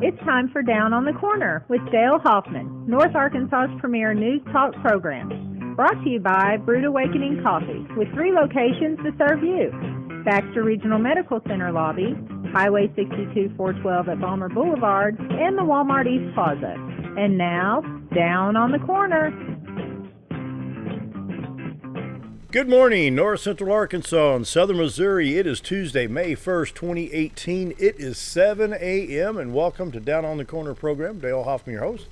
It's time for Down on the Corner with Dale Hoffman, North Arkansas's premier news talk program. Brought to you by Brewed Awakening Coffee, with 3 locations to serve you. Baxter Regional Medical Center lobby, Highway 62 412 at Balmer Boulevard, and the Walmart East Plaza. And now, Down on the Corner. Good morning, North Central Arkansas and Southern Missouri. It is Tuesday, May 1st, 2018. It is 7 a.m. and welcome to Down on the Corner program. Dale Hoffman, your host.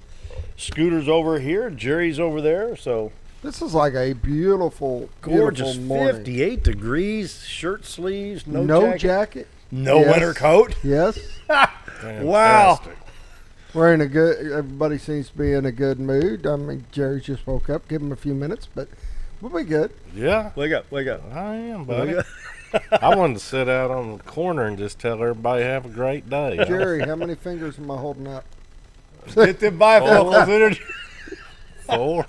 Scooter's over here, Jerry's over there. So this is like a beautiful, gorgeous morning. 58 degrees, shirt sleeves, no jacket, no winter coat. Yes. Wow. We're in a good. Everybody seems to be in a good mood. I mean, Jerry just woke up. Give him a few minutes, but we'll be good. Yeah. Wake up. I am, buddy. I wanted to sit out on the corner and just tell everybody have a great day. Jerry, how many fingers am I holding up? Get them bifocals energy. 4.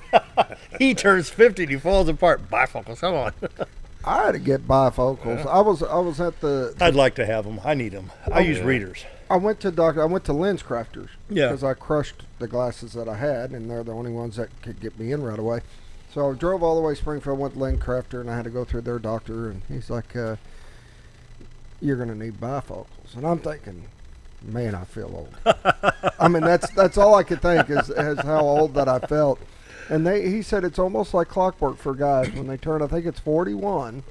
He turns 50 and he falls apart. Bifocals, come on. I had to get bifocals. Yeah. I was at the. I'd like to have them. I need them. I use readers. I went to Lens Crafters. Yeah. Because I crushed the glasses that I had, and they're the only ones that could get me in right away. So I drove all the way to Springfield, went to Lens Crafter, and I had to go through their doctor, and he's like, "You're gonna need bifocals." And I'm thinking, man, I feel old. I mean, that's all I could think is how old that I felt. And he said it's almost like clockwork for guys when they turn. I think it's 41.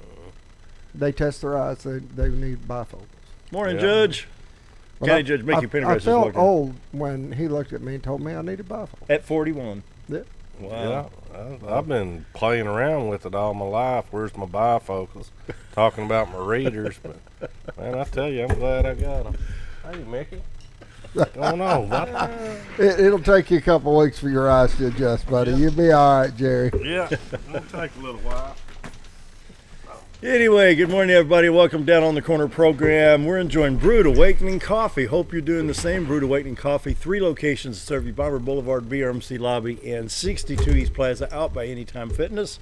They test their eyes. They need bifocals. Morning, Judge. County Judge Mickey Pendergrass. I felt old when he looked at me and told me I needed bifocals. At 41. Yeah. Wow. Yeah, I've been playing around with it all my life. Where's my bifocals? Talking about my readers, but man, I tell you, I'm glad I got them. Hey, Mickey. What's going on? It'll take you a couple weeks for your eyes to adjust, buddy. You'll be all right, Jerry. Yeah, it'll take a little while. Anyway, good morning, everybody. Welcome Down on the Corner program. We're enjoying Brewed Awakening Coffee. Hope you're doing the same. Brewed Awakening Coffee, 3 locations to serve you: Bomber Boulevard, BRMC Lobby, and 62 East Plaza, out by Anytime Fitness.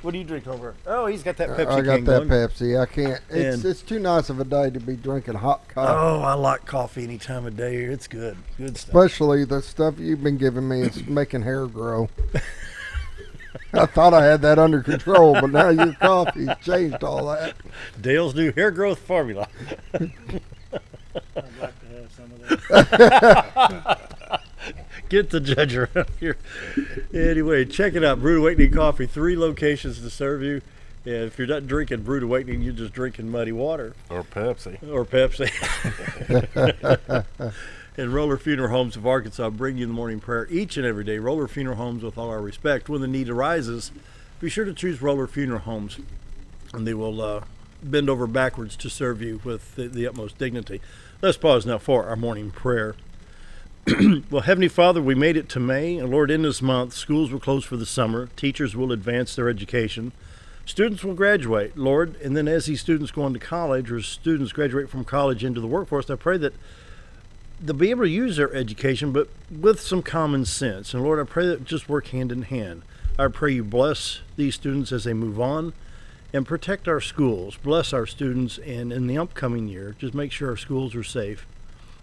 What do you drink over? Oh, he's got that Pepsi. I got King that going. Pepsi. I can't. It's too nice of a day to be drinking hot coffee. Oh, I like coffee any time of day. It's good. Good stuff. Especially the stuff you've been giving me is making hair grow. I thought I had that under control, but now your coffee's changed all that. Dale's new hair growth formula. I'd like to have some of that. Get the judge around here. Anyway, check it out. Brewed Awakening Coffee, 3 locations to serve you. And if you're not drinking Brewed Awakening, you're just drinking muddy water. Or Pepsi. Or Pepsi. And Roller Funeral Homes of Arkansas bring you the morning prayer each and every day. Roller Funeral Homes, with all our respect. When the need arises, be sure to choose Roller Funeral Homes, and they will bend over backwards to serve you with the utmost dignity. Let's pause now for our morning prayer. Well, Heavenly Father, we made it to May, and Lord, in this month, schools will close for the summer. Teachers will advance their education. Students will graduate, Lord, and then as these students go into college, or students graduate from college into the workforce, I pray that they'll be able to use their education, but with some common sense. And Lord, I pray that it just work hand in hand. I pray you bless these students as they move on, and protect our schools. Bless our students, and in the upcoming year, just make sure our schools are safe,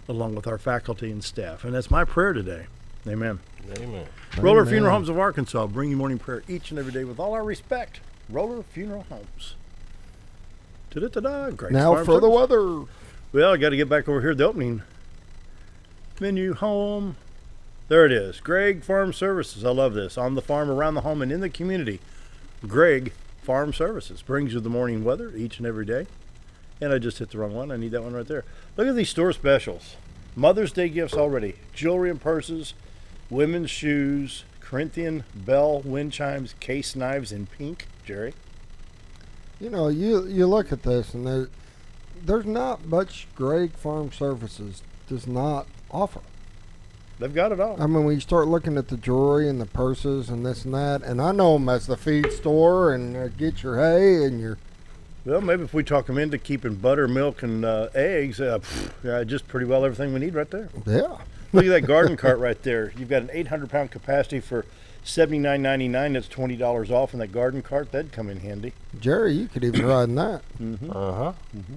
along with our faculty and staff. And that's my prayer today. Amen. Amen. Roller Funeral Homes of Arkansas bring you morning prayer each and every day with all our respect. Roller Funeral Homes. Ta-da-ta-da. Great. Now Farm for the service. weather. Well, I got to get back over here to the opening menu. Home. There it is. Greg Farm Services. I love this. On the farm, around the home, and in the community. Greg Farm Services brings you the morning weather each and every day. And I just hit the wrong one. I need that one right there. Look at these store specials. Mother's Day gifts already. Jewelry and purses, women's shoes, Corinthian bell wind chimes, case knives in pink. Jerry? You know, you look at this, and there's not much Greg Farm Services does not offer. They've got it all. I mean, when you start looking at the jewelry and the purses and this and that, and I know them as the feed store and get your hay and your... Well, maybe if we talk them into keeping butter, milk, and eggs, just pretty well everything we need right there. Yeah. Look at that garden cart right there. You've got an 800-pound capacity for $79.99. That's $20 off. And that garden cart, that'd come in handy. Jerry, you could even ride in that. Mm-hmm. Uh-huh. Mm-hmm.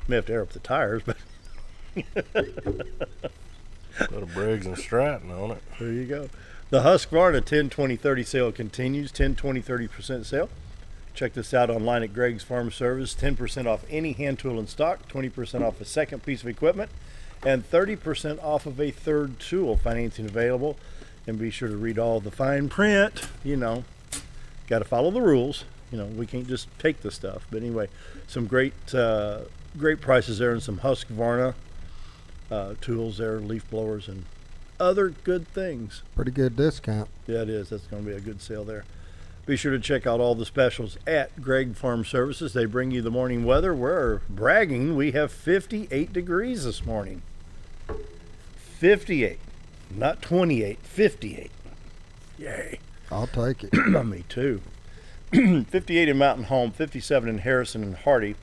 May have to air up the tires, but Put a Briggs and Stratton on it. There you go. The Husqvarna 10, 20, 30 sale continues. 10, 20, 30% sale. Check this out online at Greg's Farm Service. 10% off any hand tool in stock, 20% off a second piece of equipment, and 30% off of a third tool. Financing available. And be sure to read all the fine print. You know, got to follow the rules. You know, we can't just take the stuff. But anyway, some great prices there, and some Husqvarna tools there, leaf blowers, and other good things. Pretty good discount. Yeah, it is. That's going to be a good sale there. Be sure to check out all the specials at Greg Farm Services. They bring you the morning weather. We're bragging. We have 58 degrees this morning. 58. Not 28. 58. Yay. I'll take it. Me too. 58 in Mountain Home, 57 in Harrison and Hardy.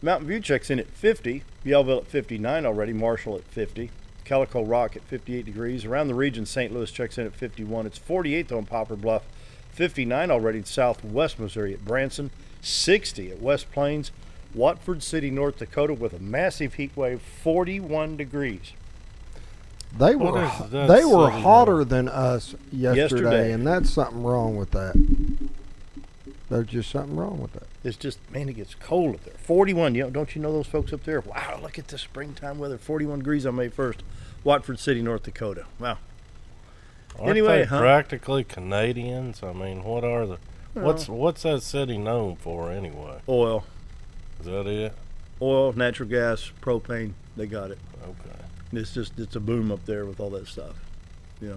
Mountain View checks in at 50. Yellville at 59 already. Marshall at 50. Calico Rock at 58 degrees. Around the region, St. Louis checks in at 51. It's 48 though in Poplar Bluff. 59 already in southwest Missouri at Branson. 60 at West Plains. Watford City, North Dakota with a massive heat wave. 41 degrees. They were hotter than us yesterday, and that's something wrong with that. There's just something wrong with that. It's just, man, it gets cold up there. 41, don't you know those folks up there? Wow, look at the springtime weather. 41 degrees on May 1st. Watford City, North Dakota. Wow. Aren't they practically Canadians? I mean, what are the... What's that city known for anyway? Oil. Is that it? Oil, natural gas, propane. They got it. Okay. It's a boom up there with all that stuff. Yeah.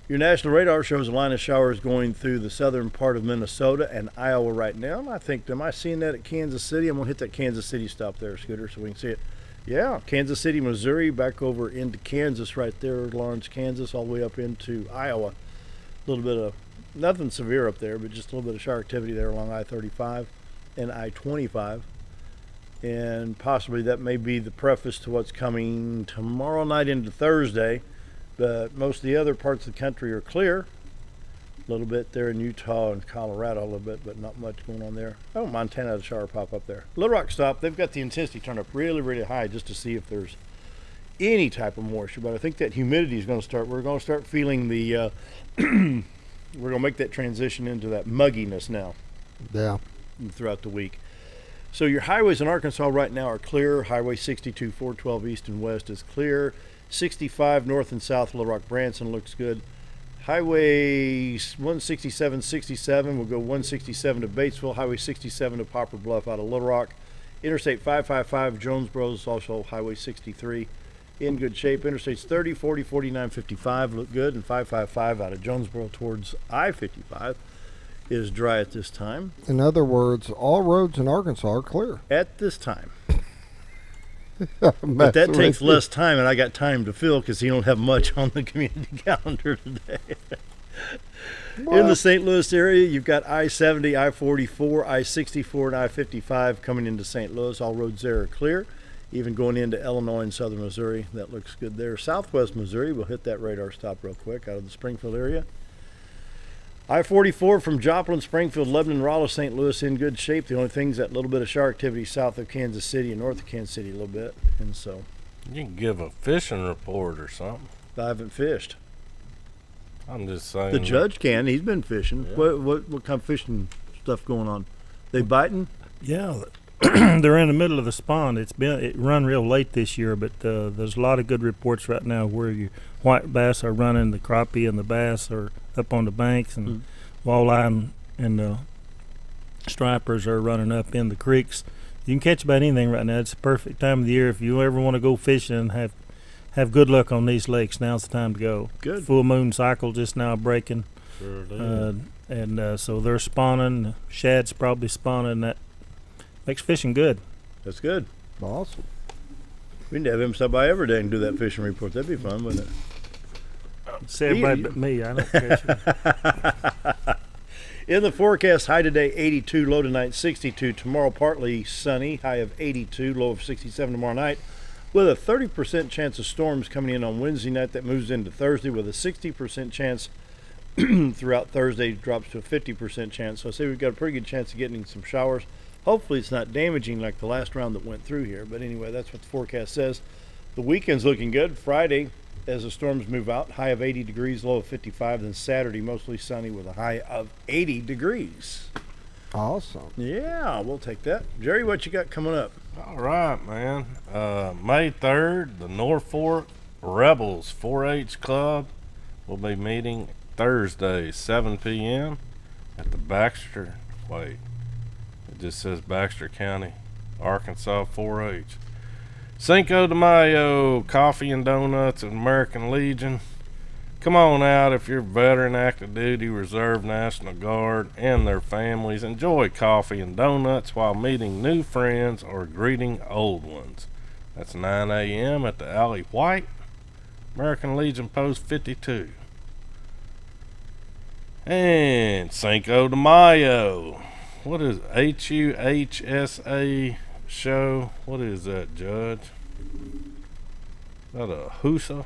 Your national radar shows a line of showers going through the southern part of Minnesota and Iowa right now. And I think, am I seeing that at Kansas City? I'm going to hit that Kansas City stop there, Scooter, so we can see it. Yeah, Kansas City, Missouri, back over into Kansas right there, Lawrence, Kansas, all the way up into Iowa. A little bit of, nothing severe up there, but just a little bit of shower activity there along I-35 and I-25. And possibly that may be the preface to what's coming tomorrow night into Thursday. But most of the other parts of the country are clear. A little bit there in Utah and Colorado, a little bit, but not much going on there. Oh, Montana had a shower pop up there. Little Rock stop, they've got the intensity turned up really, really high just to see if there's any type of moisture. But I think that humidity is going to start. We're going to start feeling the, we're going to make that transition into that mugginess now. Yeah. Throughout the week. So your highways in Arkansas right now are clear. Highway 62, 412 east and west is clear. 65 north and south, Little Rock, Branson looks good. Highway 167, 67 will go 167 to Batesville. Highway 67 to Poplar Bluff out of Little Rock. Interstate 555, Jonesboro is also Highway 63 in good shape. Interstates 30, 40, 49, 55 look good. And 555 out of Jonesboro towards I-55 is dry at this time. In other words, all roads in Arkansas are clear. At this time. But that takes less time, and I got time to fill because you don't have much on the community calendar today. In the St. Louis area, you've got I-70, I-44, I-64, and I-55 coming into St. Louis. All roads there are clear. Even going into Illinois and southern Missouri, that looks good there. Southwest Missouri, we'll hit that radar stop real quick out of the Springfield area. I-44 from Joplin, Springfield, Lebanon, Raleigh, St. Louis in good shape. The only thing is that little bit of shower activity south of Kansas City and north of Kansas City a little bit. And so you can give a fishing report or something. I haven't fished. I'm just saying. The judge can. He's been fishing. Yeah. What kind of fishing stuff going on? They biting? Yeah, they're in the middle of the spawn. It run real late this year, but there's a lot of good reports right now where your white bass are running, the crappie and the bass are up on the banks, and walleye and the stripers are running up in the creeks. You can catch about anything right now. It's the perfect time of the year if you ever want to go fishing and have good luck on these lakes. Now's the time to go. Good. Full moon cycle just now breaking. Sure did. And so they're spawning. The shad's probably spawning. That makes fishing good. That's good. Awesome. We need to have him stop by every day and do that fishing report. That'd be fun, wouldn't it? Say everybody but me. I don't catch it. In the forecast, high today 82, low tonight 62. Tomorrow partly sunny, high of 82, low of 67 tomorrow night, with a 30% chance of storms coming in on Wednesday night. That moves into Thursday with a 60% chance throughout Thursday, drops to a 50% chance. So I say we've got a pretty good chance of getting some showers. Hopefully it's not damaging like the last round that went through here. But anyway, that's what the forecast says. The weekend's looking good. Friday, as the storms move out, high of 80 degrees, low of 55. Then Saturday, mostly sunny with a high of 80 degrees. Awesome. Yeah, we'll take that. Jerry, what you got coming up? All right, man. May 3rd, the Norfolk Rebels 4-H Club will be meeting Thursday, 7 p.m. at the Baxter. Wait, it just says Baxter County, Arkansas 4-H. Cinco de Mayo, coffee and donuts at American Legion. Come on out if you're veteran, active duty, reserve, National Guard, and their families. Enjoy coffee and donuts while meeting new friends or greeting old ones. That's 9 a.m. at the Alley White, American Legion Post 52. And Cinco de Mayo. What is HUHSA show? What is that, Judge? Is that a hussa?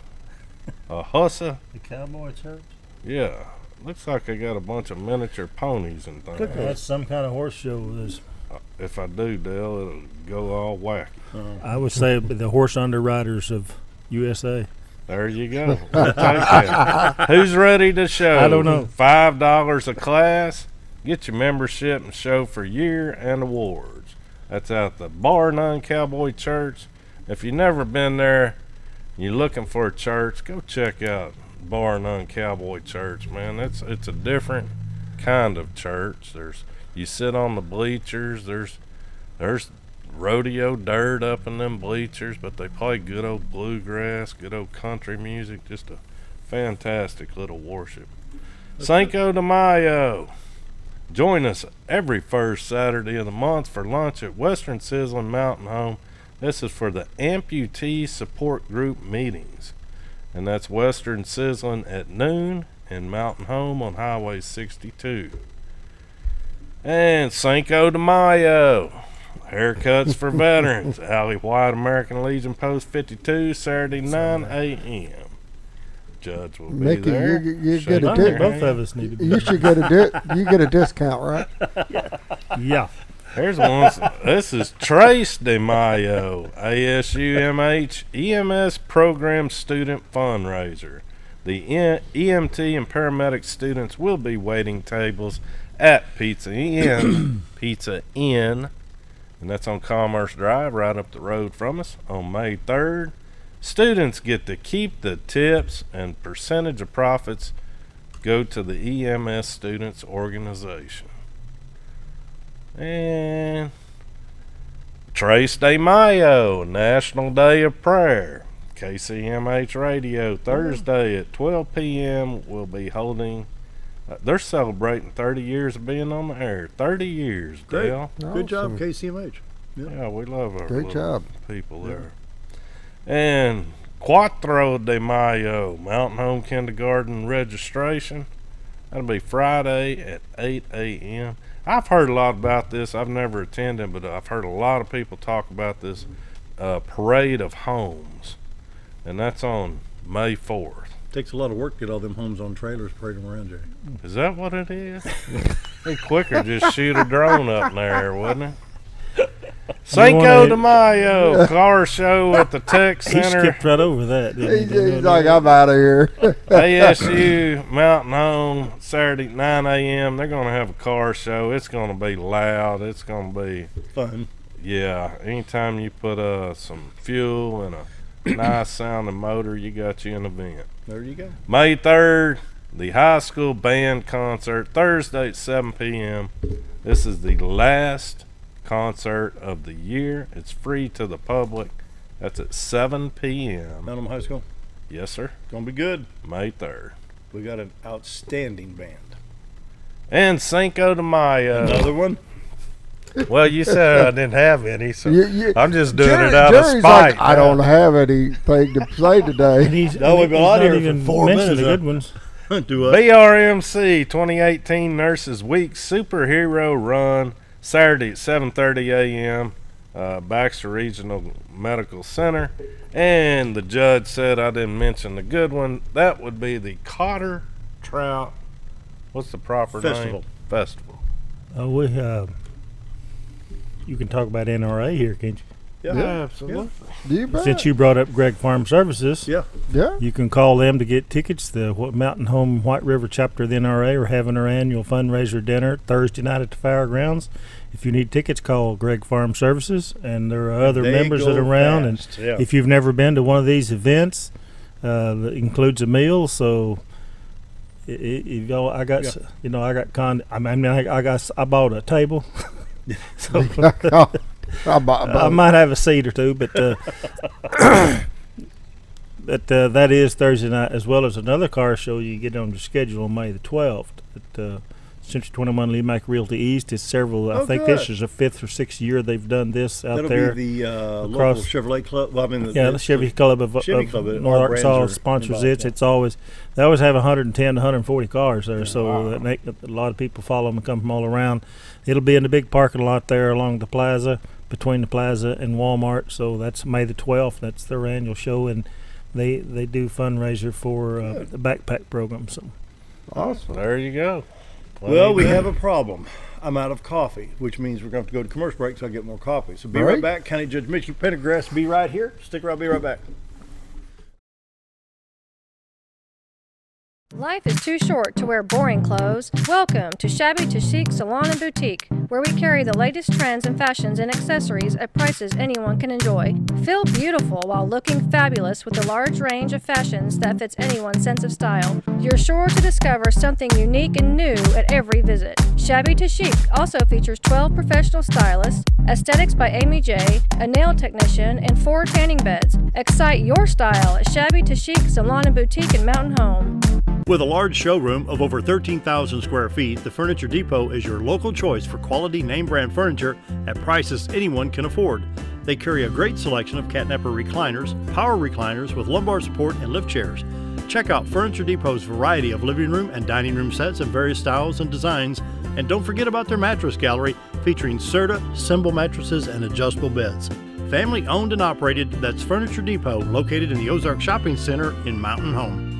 A hussa? The Cowboy Church? Yeah. Looks like they got a bunch of miniature ponies and things. That's some kind of horse show. If I do, Dale, it'll go all wacky. I would say the horse underwriters of USA. There you go. Take that. Who's ready to show? I don't know. $5 a class. Get your membership and show for year and awards. That's at the Bar None Cowboy Church. If you've never been there, you're looking for a church, go check out Bar None Cowboy Church, man. It's a different kind of church. You sit on the bleachers. There's rodeo dirt up in them bleachers, but they play good old bluegrass, good old country music. Just a fantastic little worship. Cinco de Mayo. Join us every first Saturday of the month for lunch at Western Sizzling Mountain Home. This is for the amputee support group meetings. And that's Western Sizzling at noon and Mountain Home on Highway 62. And Cinco de Mayo. Haircuts for veterans. Alley White, American Legion Post 52, Saturday 9 a.m. Judge will be Mickey, there. you get a Both of us need to be. You should get you get a discount, right? Yeah. Here's one. This is Trace de Mayo, ASUMH EMS Program Student Fundraiser. The EMT and paramedic students will be waiting tables at Pizza Inn, and that's on Commerce Drive, right up the road from us, on May 3rd. Students get to keep the tips, and percentage of profits go to the EMS Students Organization. And Trace de Mayo, National Day of Prayer. KCMH Radio, Thursday at 12 p.m. will be holding. They're celebrating 30 years of being on the air. 30 years, Great. Dale. Good job, Awesome. KCMH. Yeah, we love our Great little job. people there. And Cuatro de Mayo, Mountain Home Kindergarten registration. That'll be Friday at 8 a.m. I've heard a lot about this. I've never attended, but I've heard a lot of people talk about this parade of homes. And that's on May 4th. Takes a lot of work to get all them homes on trailers parading around, Jerry. Is that what it is? It'd be quicker just shoot a drone up in there, wouldn't it? Cinco de Mayo car show at the Tech He Center. skipped right over that. Didn't he? He's like, I'm out of here. ASU Mountain Home, Saturday 9 a.m. They're going to have a car show. It's going to be loud. It's going to be Fun. Yeah. Anytime you put some fuel and a nice sounding motor, you got you an event. There you go. May 3rd, the high school band concert, Thursday at 7 p.m. This is the last concert of the year. It's free to the public. That's at 7 p.m. Mountain High School. Yes, sir. Gonna be good. May 3rd. We got an outstanding band. And Cinco de Mayo. Another one. Well, you said I didn't have any, so I'm just doing Jerry, it out Jerry's of spite. like, I don't have anything to say today. And he's, No, we've been he's out not here for even 4 mentioned minutes, the huh? good ones. Do a BRMC 2018 Nurses Week Superhero Run, Saturday at 7:30 a.m. Baxter Regional Medical Center. And the judge said I didn't mention the good one. That would be the Cotter Trout. What's the proper Festival. name? Festival. We you can talk about NRA here, can't you? Yeah, absolutely. You bet. Since you brought up Greg Farm Services, Yeah. Yeah. you can call them to get tickets. The Mountain Home White River chapter of the NRA are having their annual fundraiser dinner Thursday night at the Fairgrounds. If you need tickets, call Greg Farm Services, and there are other They members that go are around. fast, And yeah. if you've never been to one of these events, that includes a meal. So, I got I bought a table. So I might have a seat or two, but that is Thursday night, as well as another car show you get on the schedule on May the 12th at Century 21 Lee Mack Realty East. It's several. I think this is the 5th or 6th year they've done this out That'll there. be the local Chevrolet Club. Well, I mean, the Chevy Club of Chevy Club, North all Arkansas brands are sponsors involved, it. It's always they always have 110 to 140 cars there, so that make, a lot of people follow them and come from all around. It'll be in the big parking lot there along the plaza, between the plaza and Walmart. So that's May the 12th. That's their annual show, and they do fundraiser for the backpack program. So Awesome. There you go. Well, we have a problem. I'm out of coffee, which means we're going to have to go to commercial break so I get more coffee. So be right back. County Judge Mickey Pendergrass, be right here. Stick around, be right back. Life is too short to wear boring clothes. Welcome to Shabby to Chic Salon and Boutique, where we carry the latest trends and fashions and accessories at prices anyone can enjoy. Feel beautiful while looking fabulous with a large range of fashions that fits anyone's sense of style. You're sure to discover something unique and new at every visit. Shabby to Chic also features 12 professional stylists, aesthetics by Amy J, a nail technician, and 4 tanning beds. Excite your style at Shabby to Chic Salon and Boutique in Mountain Home. With a large showroom of over 13,000 square feet, the Furniture Depot is your local choice for quality name brand furniture at prices anyone can afford. They carry a great selection of catnapper recliners, power recliners with lumbar support, and lift chairs. Check out Furniture Depot's variety of living room and dining room sets in various styles and designs. And don't forget about their mattress gallery featuring Serta, Symbol mattresses, and adjustable beds. Family owned and operated, that's Furniture Depot, located in the Ozark Shopping Center in Mountain Home.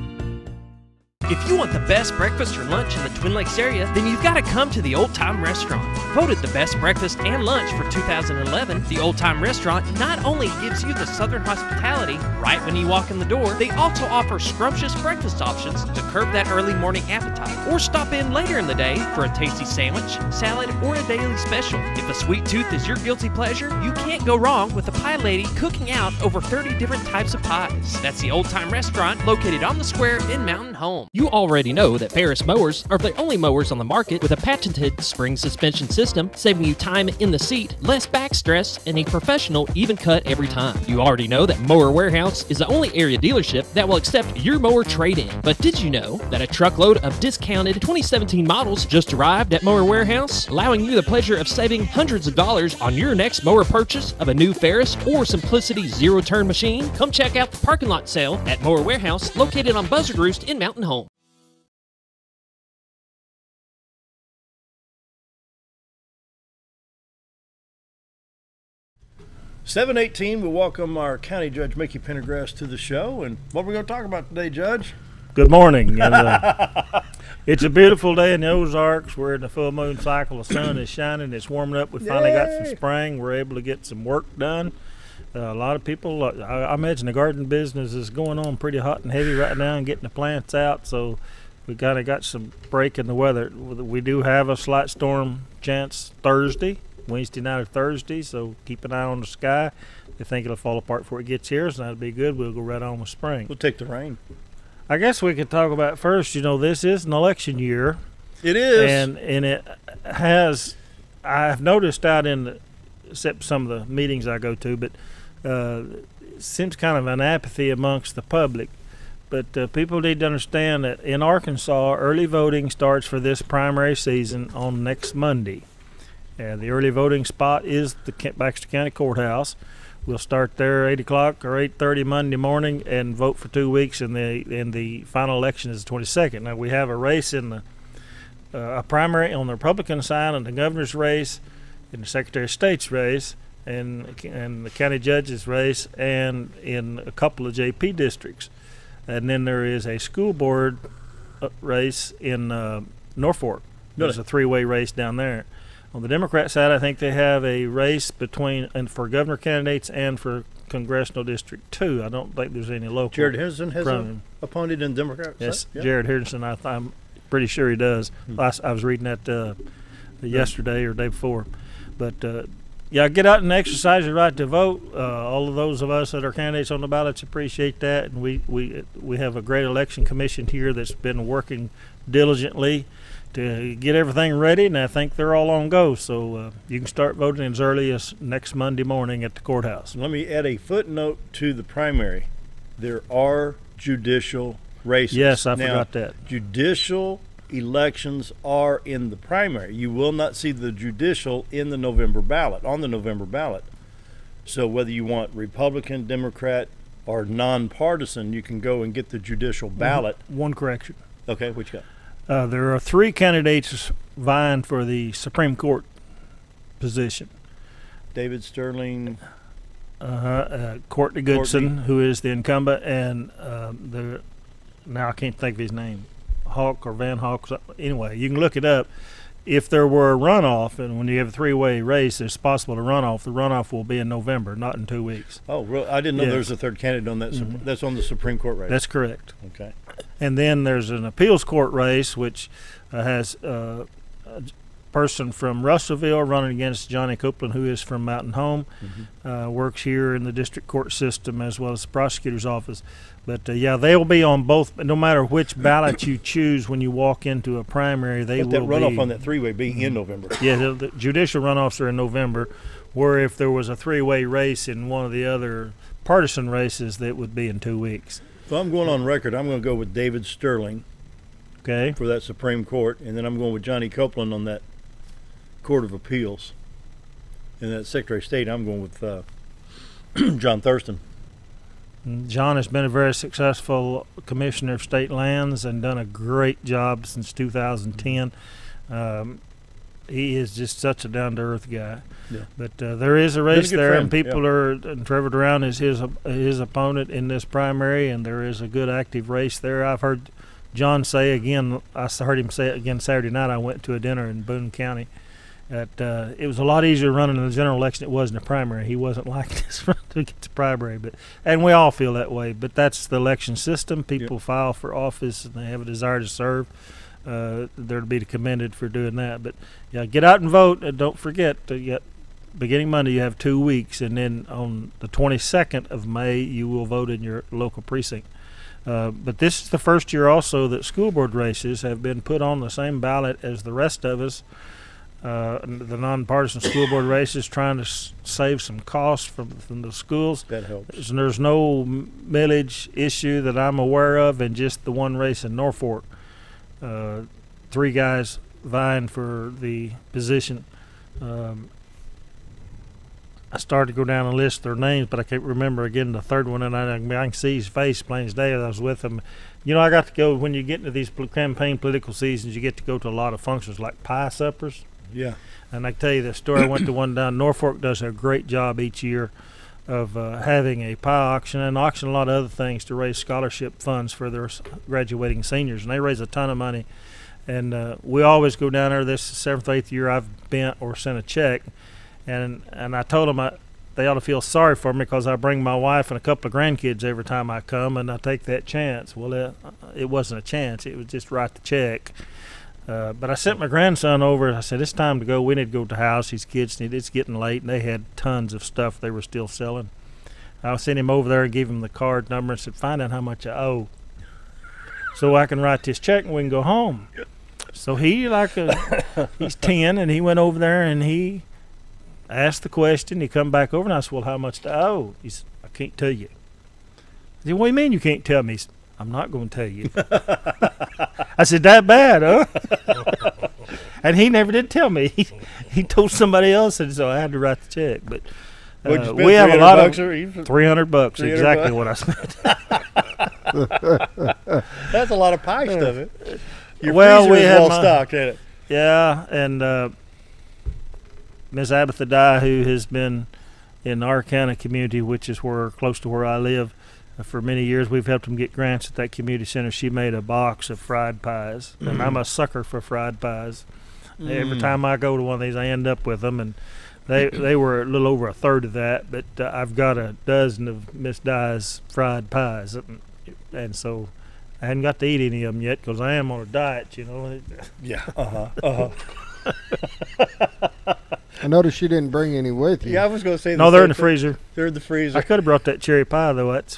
If you want the best breakfast or lunch in the Twin Lakes area, then you've got to come to the Old Time Restaurant. Voted the best breakfast and lunch for 2011, the Old Time Restaurant not only gives you the Southern hospitality right when you walk in the door, they also offer scrumptious breakfast options to curb that early morning appetite. Or stop in later in the day for a tasty sandwich, salad, or a daily special. If a sweet tooth is your guilty pleasure, you can't go wrong with the pie lady cooking out over 30 different types of pies. That's the Old Time Restaurant, located on the square in Mountain Home. You already know that Ferris mowers are the only mowers on the market with a patented spring suspension system, saving you time in the seat, less back stress, and a professional even cut every time. You already know that Mower Warehouse is the only area dealership that will accept your mower trade-in. But did you know that a truckload of discounted 2017 models just arrived at Mower Warehouse, allowing you the pleasure of saving hundreds of dollars on your next mower purchase of a new Ferris or Simplicity zero-turn machine? Come check out the parking lot sale at Mower Warehouse, located on Buzzard Roost in Mountain Home. 7:18, we welcome our County Judge Mickey Pendergrass to the show. And what are we going to talk about today, Judge? good morning. And, it's a beautiful day in the Ozarks. We're in the full moon cycle. The sun is shining. It's warming up. We finally got some spring. We're able to get some work done. A lot of people, I imagine the garden business is going on pretty hot and heavy right now and getting the plants out. So we kind of got some break in the weather. We do have a slight storm chance Thursday, Wednesday night or Thursday. So keep an eye on the sky. They think it'll fall apart before it gets here, so that'll be good. We'll go right on with spring. We'll take the rain. I guess we could talk about first, this is an election year. It is. And it has, I've noticed out in except some of the meetings I go to, but it seems kind of an apathy amongst the public. But people need to understand that in Arkansas, early voting starts for this primary season on next Monday. The early voting spot is the Baxter County Courthouse. We'll start there 8 o'clock or 8:30 Monday morning and vote for 2 weeks, and the final election is the 22nd. Now, we have a race in a primary on the Republican side, and the governor's race, and the Secretary of State's race, and the county judge's race, and in a couple of JP districts. And then there is a school board race in Norfolk. There's a three-way race down there. On the Democrat side, I think they have a race between and for governor candidates and for congressional district 2. I don't think there's any local. Jared Henderson has appointed in Democrat. Yes, yeah. Jared Henderson. I'm pretty sure he does. I was reading that yesterday or day before, but yeah, get out and exercise your right to vote. All of those of us that are candidates on the ballots appreciate that, and we have a great election commission here that's been working diligently to get everything ready, and I think they're all on go. So you can start voting as early as next Monday morning at the courthouse. Let me add a footnote to the primary. There are judicial races. Yes, I forgot that. Judicial elections are in the primary. You will not see the judicial in the November ballot, on the November ballot. So whether you want Republican, Democrat, or nonpartisan, you can go and get the judicial ballot. One correction. Okay, what you got? There are 3 candidates vying for the Supreme Court position. David Sterling. Courtney Goodson, who is the incumbent, and now I can't think of his name, Hawk or Van Hawk. Anyway, you can look it up. If there were a runoff, and when you have a 3-way race, it's possible to runoff. The runoff will be in November, not in 2 weeks. Oh, really? I didn't know there was a third candidate on that. That's on the Supreme Court race. That's correct. Okay. And then there's an appeals court race, which has a person from Russellville running against Johnny Copeland, who is from Mountain Home, works here in the district court system as well as the prosecutor's office. But, yeah, they will be on both. No matter which ballot you choose when you walk into a primary, they will be. That runoff on that 3-way be in November. Yeah, the judicial runoffs are in November, where if there was a 3-way race in one of the other partisan races, that would be in 2 weeks. So I'm going on record. I'm going to go with David Sterling for that Supreme Court, and then I'm going with Johnny Copeland on that Court of Appeals. And that Secretary of State, I'm going with John Thurston. John has been a very successful commissioner of state lands and done a great job since 2010. He is just such a down-to-earth guy. Yeah. But there is a race there, and people are. And Trevor Drown is his opponent in this primary, and there is a good active race there. I've heard John say again. I heard him say it again Saturday night. I went to a dinner in Boone County. That it was a lot easier running in the general election than it was in the primary. He wasn't like this to get the primary, and we all feel that way. But that's the election system. People file for office and they have a desire to serve. They're to be commended for doing that. But yeah, get out and vote. And don't forget, beginning Monday you have 2 weeks, and then on the 22nd of May you will vote in your local precinct. But this is the first year also that school board races have been put on the same ballot as the rest of us. The nonpartisan school board races, trying to save some costs from the schools. That helps. There's no millage issue that I'm aware of, and just the one race in Norfolk. 3 guys vying for the position. I started to go down and list their names, but I can't remember again the third one, and I can see his face plain as day as I was with him. You know, I got to go, when you get into these campaign political seasons, you get to go to a lot of functions like pie suppers. Yeah. And I can tell you the story. I went to one down. Norfolk does a great job each year of having a pie auction and auction a lot of other things to raise scholarship funds for their graduating seniors. And they raise a ton of money. And we always go down there. This is the 7th or 8th year I've bent or sent a check. And I told them they ought to feel sorry for me because I bring my wife and a couple of grandkids every time I come, and I take that chance. Well, it wasn't a chance. It was just write the check. But I sent my grandson over. I said, it's time to go. We need to go to the house. These kids it's getting late, and they had tons of stuff they were still selling. I sent him over there and gave him the card number and said, find out how much I owe so I can write this check and we can go home. So he's 10, and he went over there and he asked the question. He come back over, and I said, well, how much do I owe? He said, I can't tell you. I said, what do you mean you can't tell me? He said, I'm not going to tell you. I said, that bad, huh? And he never did tell me. He told somebody else, and so I had to write the check. But we have a lot of $300. Exactly what I spent. That's a lot of pie stuff. Your well, freezer we is had well stocked, ain't it? Yeah, and Miss Abatha Dye, who has been in our county community, which is close to where I live, for many years. We've helped them get grants at that community center. She made a box of fried pies, and I'm a sucker for fried pies. Every time I go to one of these, I end up with them, and they were a little over a third of that. But I've got a dozen of Miss Di's fried pies, and so I hadn't got to eat any of them yet because I am on a diet, you know. Yeah. I noticed you didn't bring any with you. Yeah, I was going to say. No, they're in the freezer. They're in the freezer. I could have brought that cherry pie though. That's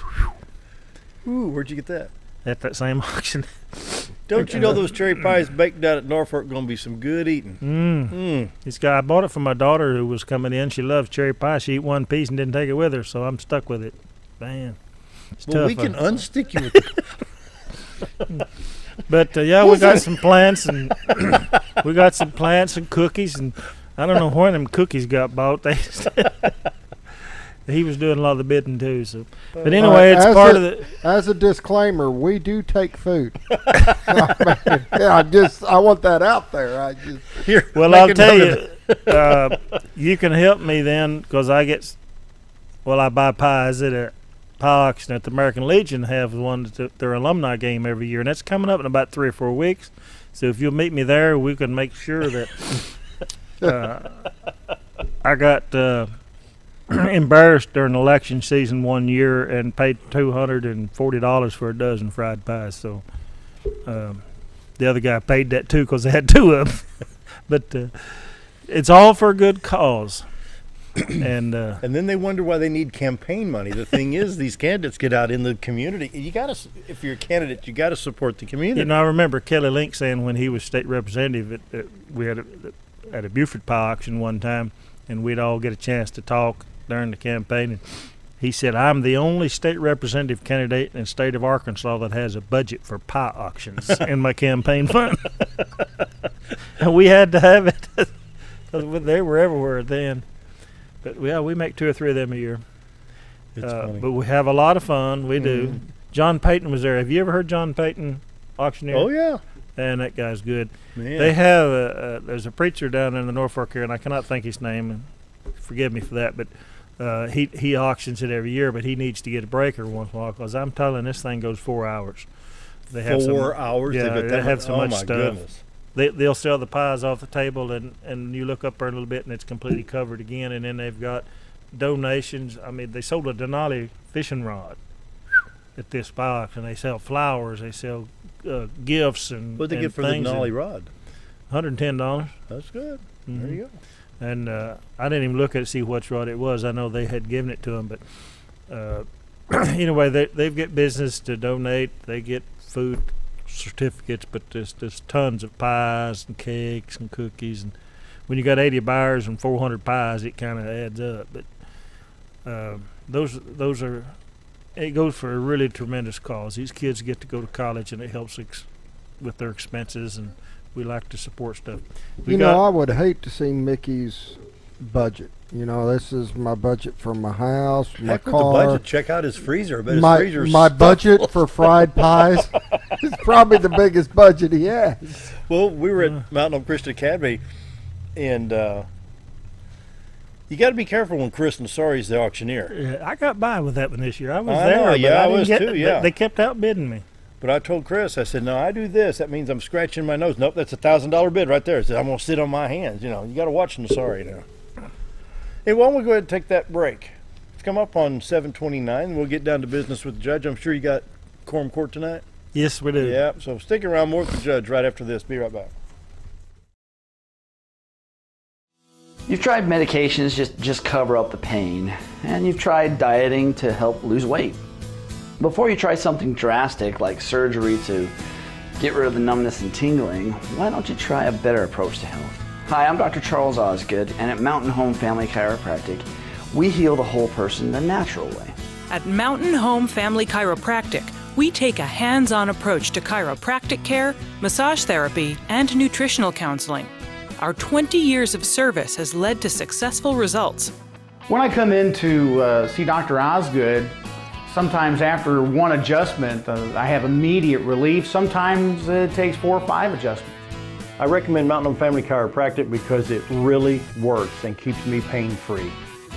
Ooh, where'd you get that? at that same auction. Don't you know those cherry pies baked out at Norfolk going to be some good eating? I bought it for my daughter who was coming in. She loves cherry pie. She ate one piece and didn't take it with her, so I'm stuck with it. Man, it's Well, tough. we can unstick you with it. But yeah, we got some plants and cookies, and I don't know where them cookies got bought. He was doing a lot of the bidding too. So, but anyway, it's part of the. As a disclaimer, we do take food. I want that out there. Here, Well, I'll tell you, you can help me then because I buy pies at a pie auction at the American Legion. Have one at their alumni game every year, and that's coming up in about 3 or 4 weeks. So if you'll meet me there, we can make sure that I got embarrassed during election season one year and paid $240 for a dozen fried pies. So the other guy paid that too because they had 2 of them. But it's all for a good cause. And then they wonder why they need campaign money. The thing is, these candidates get out in the community. If you're a candidate, you got to support the community. You know, I remember Kelly Link saying when he was state representative, we had at a Buford pie auction one time, and we'd all get a chance to talk during the campaign. And he said, "I'm the only state representative candidate in the state of Arkansas that has a budget for pie auctions in my campaign fund." And we had to have it because they were everywhere then. But yeah, we make 2 or 3 of them a year. It's funny. But we have a lot of fun. We do. John Payton was there. Have you ever heard John Payton, auctioneer? Oh, yeah. And that guy's good. Man. They have there's a preacher down in the Norfolk area, and I cannot think his name, and forgive me for that, but he auctions it every year, but he needs to get a breaker once in a while because I'm telling this thing goes 4 hours. They have 4 hours? Yeah, they have so much my stuff. Goodness. They'll sell the pies off the table, and you look up there a little bit, and it's completely covered again. And then they've got donations. I mean, they sold a Denali fishing rod at this pie auction. They sell flowers. They sell gifts and What'd they get for the things. Denali rod? $110. That's good. Mhm. There you go. And I didn't even look at it to see what rod it was. I know they had given it to him, but anyway, they get business to donate. They get food certificates, but there's tons of pies and cakes and cookies, and when you got 80 buyers and 400 pies, it kind of adds up. But those are, it goes for a really tremendous cause. These kids get to go to college, and it helps with their expenses, and we like to support stuff. I would hate to see Mickey's budget. You know, this is my budget for my house, my Heck with car. the budget. Check out his freezer. But his freezer's my stuffed budget full. for fried pies is probably the biggest budget he has. Well, we were at Mountain Home Christian Academy, and you got to be careful when Chris Nassari's the auctioneer. Yeah, I got by with that one this year. I was I there. know, but yeah, I didn't was get too, yeah. They kept outbidding me. But I told Chris, I said, no, I do this. That means I'm scratching my nose. Nope, that's a $1,000 bid right there. I said, I'm going to sit on my hands. You know, you got to watch Nassari now. Hey, why don't we go ahead and take that break? It's come up on 7:29. We'll get down to business with the judge. I'm sure you got quorum court tonight. Yes, we do. Yeah, so stick around more with the judge right after this. Be right back. You've tried medications just cover up the pain, and you've tried dieting to help lose weight. Before you try something drastic like surgery to get rid of the numbness and tingling, why don't you try a better approach to health? Hi, I'm Dr. Charles Osgood, and at Mountain Home Family Chiropractic, we heal the whole person the natural way. At Mountain Home Family Chiropractic, we take a hands-on approach to chiropractic care, massage therapy, and nutritional counseling. Our 20 years of service has led to successful results. When I come in to see Dr. Osgood, sometimes after one adjustment, I have immediate relief. Sometimes it takes 4 or 5 adjustments. I recommend Mountain Home Family Chiropractic because it really works and keeps me pain-free.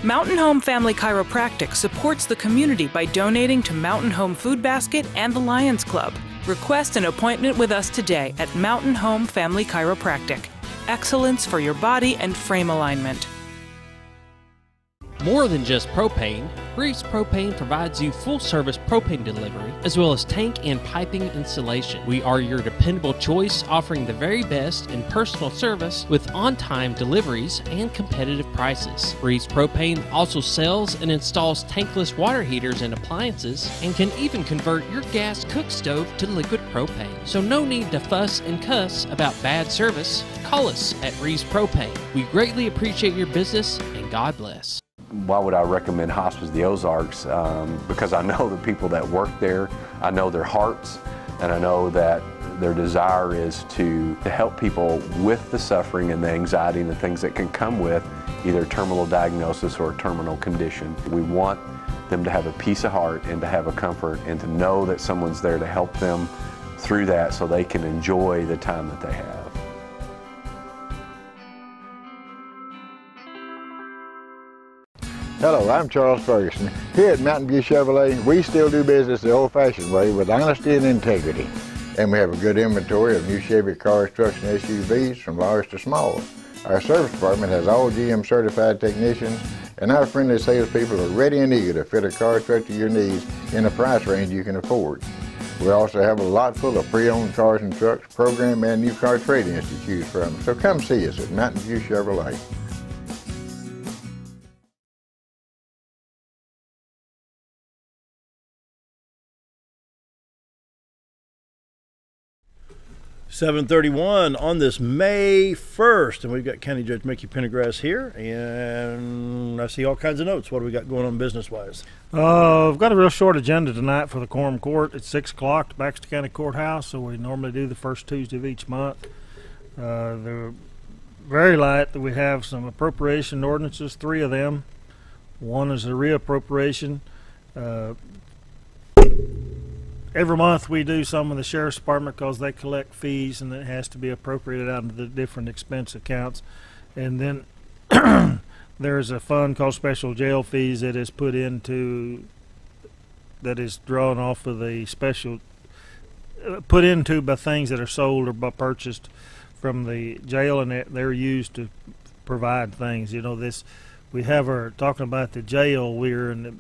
Mountain Home Family Chiropractic supports the community by donating to Mountain Home Food Basket and the Lions Club. Request an appointment with us today at Mountain Home Family Chiropractic. excellence for your body and frame alignment. More than just propane, Reeves Propane provides you full-service propane delivery as well as tank and piping installation. We are your dependable choice, offering the very best in personal service with on-time deliveries and competitive prices. Reeves Propane also sells and installs tankless water heaters and appliances and can even convert your gas cook stove to liquid propane. So no need to fuss and cuss about bad service. Call us at Reeves Propane. We greatly appreciate your business and God bless. Why would I recommend Hospice of the Ozarks? Because I know the people that work there, I know their hearts, and I know that their desire is to help people with the suffering and the anxiety and the things that can come with either a terminal diagnosis or a terminal condition. We want them to have a peace of heart and to have a comfort and to know that someone's there to help them through that so they can enjoy the time that they have. Hello, I'm Charles Ferguson. Here at Mountain View Chevrolet, we still do business the old-fashioned way with honesty and integrity. And we have a good inventory of new Chevy cars, trucks, and SUVs from large to small. Our service department has all GM certified technicians, and our friendly salespeople are ready and eager to fit a car truck to your needs in a price range you can afford. We also have a lot full of pre-owned cars and trucks, program and new car trade-ins to choose from. So come see us at Mountain View Chevrolet. .31 on this May 1st, and we've got County Judge Mickey Pendergrass here, and I see all kinds of notes. What do we got going on business-wise? We've got a real short agenda tonight for the Quorum Court at 6 o'clock at Baxter County Courthouse, so we normally do the first Tuesday of each month. They're very light. We have some appropriation ordinances, 3 of them. One is a reappropriation. Every month we do some of the Sheriff's Department because they collect fees and it has to be appropriated out of the different expense accounts. And then there's a fund called Special Jail Fees that is put into, that is drawn off of the special, put into by things that are sold or by purchased from the jail, and they're used to provide things. You know, this, we have our, talking about the jail, we're in the,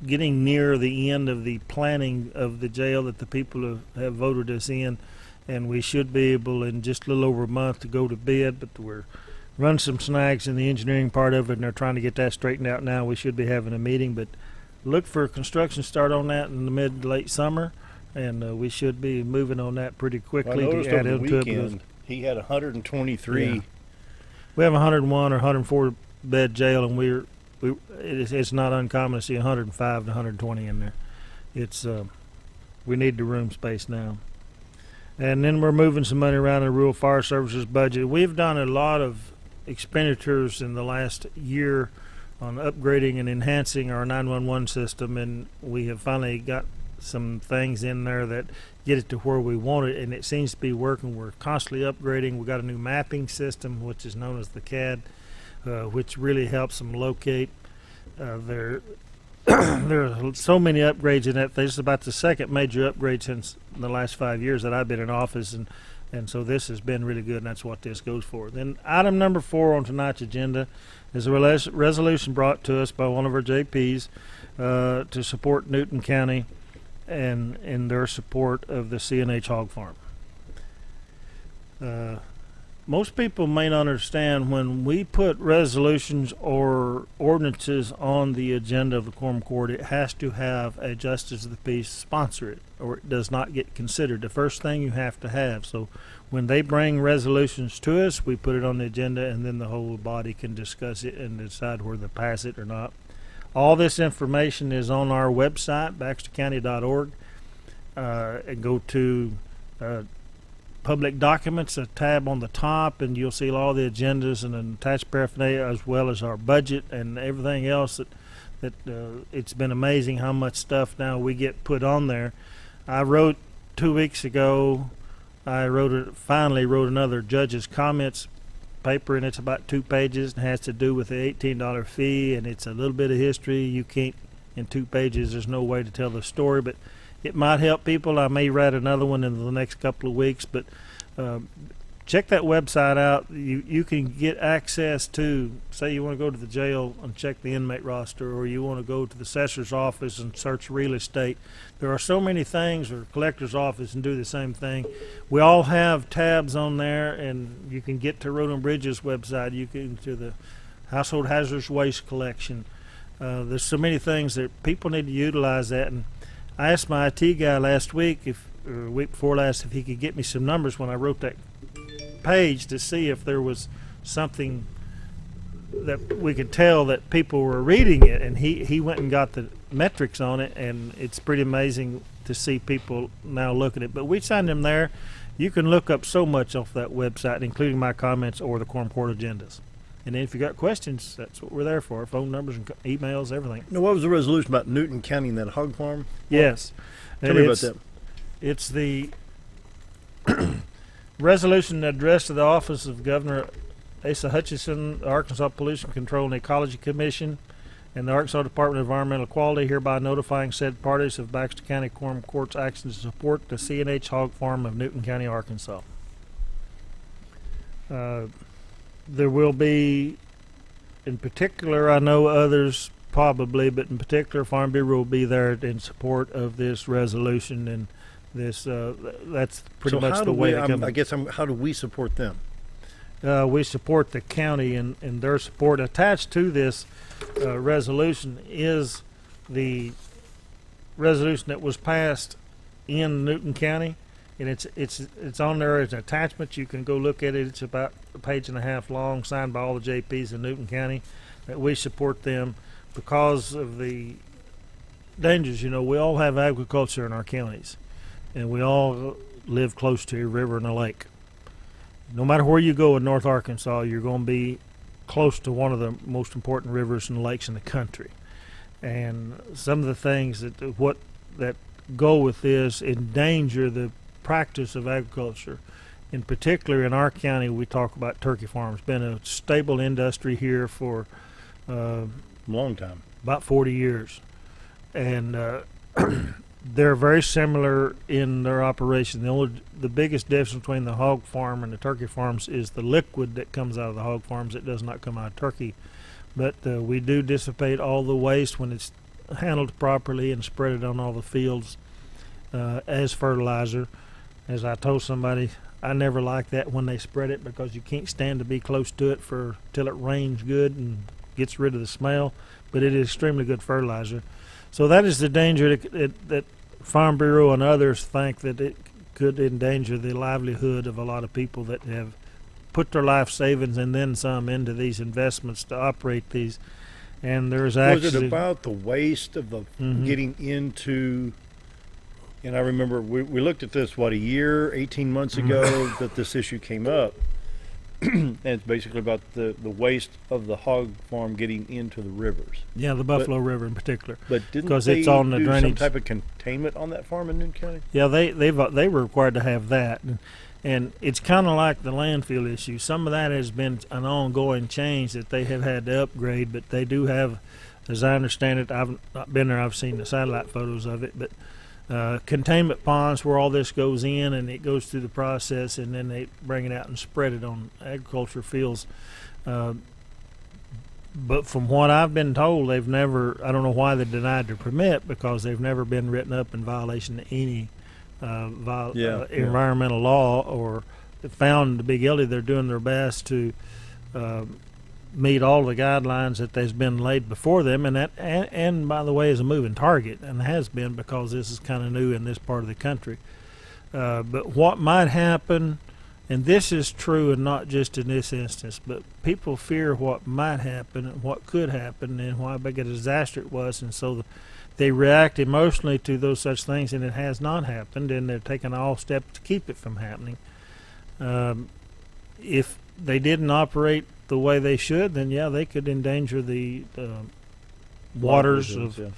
getting near the end of the planning of the jail that the people have voted us in, and we should be able in just a little over a month to go to bid, but we're running some snags in the engineering part of it, and they're trying to get that straightened out now. We should be having a meeting, but look for construction start on that in the mid to late summer, and we should be moving on that pretty quickly. I noticed over the weekend he had 123. Yeah. We have 101 or 104 bed jail, and it's not uncommon to see 105 to 120 in there. It's we need the room space now. And then we're moving some money around in the rural fire services budget. We've done a lot of expenditures in the last year on upgrading and enhancing our 911 system, and we have finally got some things in there that get it to where we want it, and it seems to be working. We're constantly upgrading. We got a new mapping system, which is known as the CAD, which really helps them locate. There are so many upgrades in that. This is about the second major upgrade since the last 5 years that I've been in office, and so this has been really good, and that's what this goes for. Then item number 4 on tonight's agenda is a resolution brought to us by one of our JPs to support Newton County and in their support of the CNH hog farm. Most people may not understand when we put resolutions or ordinances on the agenda of the Quorum Court, it has to have a justice of the peace sponsor it, or it does not get considered. The first thing you have to have. So when they bring resolutions to us, we put it on the agenda, and then the whole body can discuss it and decide whether to pass it or not. All this information is on our website, baxtercounty.org, and go to public documents, a tab on the top, and you'll see all the agendas and an attached paraphernalia, as well as our budget and everything else. That it's been amazing how much stuff now we get put on there. I wrote 2 weeks ago, finally wrote another judge's comments paper, and it's about 2 pages and has to do with the $18 fee, and it's a little bit of history. You can't, in 2 pages, there's no way to tell the story, but it might help people. I may write another one in the next couple of weeks, but check that website out. You can get access to, say you want to go to the jail and check the inmate roster, or you want to go to the assessor's office and search real estate. There are so many things, or collector's office and do the same thing. We all have tabs on there, and you can get to Road and Bridges website. You can to the household hazardous waste collection. There's so many things that people need to utilize that. And I asked my IT guy last week, or week before last, if he could get me some numbers when I wrote that page to see if there was something that we could tell that people were reading it, and he went and got the metrics on it, and it's pretty amazing to see people now look at it. But we signed them there. You can look up so much off that website, including my comments or the Quorum Court agendas. And then if you got questions, that's what we're there for. Phone numbers and emails, everything. Now, what was the resolution about Newton County and that hog farm? Yes. Tell me about that. It's the resolution addressed to the office of Governor Asa Hutchinson, the Arkansas Pollution Control and Ecology Commission, and the Arkansas Department of Environmental Quality, hereby notifying said parties of Baxter County Quorum Court's action to support the C&H Hog Farm of Newton County, Arkansas. There will be, in particular, I know others probably, but in particular, Farm Bureau will be there in support of this resolution, and this that's pretty much the way it comes. I guess how do we support them? We support the county and their support. Attached to this resolution is the resolution that was passed in Newton County, and it's on there as an attachment. You can go look at it. It's about a page and a half long, signed by all the JPs in Newton County, that we support them because of the dangers. You know, we all have agriculture in our counties, and we all live close to a river and a lake. No matter where you go in North Arkansas, you're going to be close to one of the most important rivers and lakes in the country. And some of the things that go with this endanger the practice of agriculture. In particular, in our county, we talk about turkey farms. Been a stable industry here for long time, about 40 years, and they're very similar in their operation. The biggest difference between the hog farm and the turkey farms is the liquid that comes out of the hog farms. It does not come out of turkey, but we do dissipate all the waste when it's handled properly and spread it on all the fields as fertilizer. As I told somebody, I never like that when they spread it, because you can't stand to be close to it till it rains good and gets rid of the smell, but it is extremely good fertilizer. So that is the danger that Farm Bureau and others think that it could endanger the livelihood of a lot of people that have put their life savings and then some into these investments to operate these. And there's actually... Was it about the waste of the getting into... And I remember we looked at this, 18 months ago that this issue came up. And it's basically about the waste of the hog farm getting into the rivers. Yeah, the Buffalo River in particular. But didn't it's on the do drainage. Some type of containment on that farm in Newton County? Yeah, they were required to have that. And it's kind of like the landfill issue. Some of that has been an ongoing change that they have had to upgrade, but they do have, as I understand it, I've not been there, I've seen the satellite photos of it, but containment ponds where all this goes in and it goes through the process, and then they bring it out and spread it on agriculture fields. But from what I've been told, they've never, I don't know why they denied the permit, because they've never been written up in violation of any environmental law or found to be guilty. They're doing their best to meet all the guidelines that has been laid before them, and that and by the way is a moving target, and has been, because this is kind of new in this part of the country. But what might happen, and this is true and not just in this instance, but people fear what might happen and what could happen and how big a disaster it was, and so they react emotionally to those such things, and it has not happened, and they're taking all steps to keep it from happening. If they didn't operate the way they should, then they could endanger the waters of.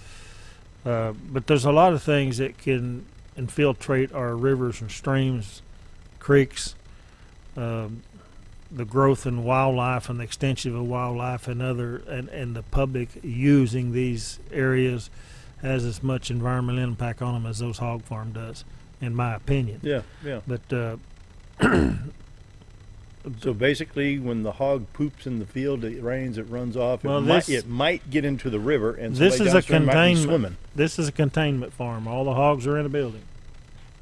But there's a lot of things that can infiltrate our rivers and streams, creeks, the growth in wildlife and the extension of wildlife and and the public using these areas has as much environmental impact on them as those hog farm does, in my opinion. Yeah. But So basically, when the hog poops in the field, it rains, it runs off. Well, It might get into the river, and this somebody is a downstream might be containment. swimming. This is a containment farm. All the hogs are in a building.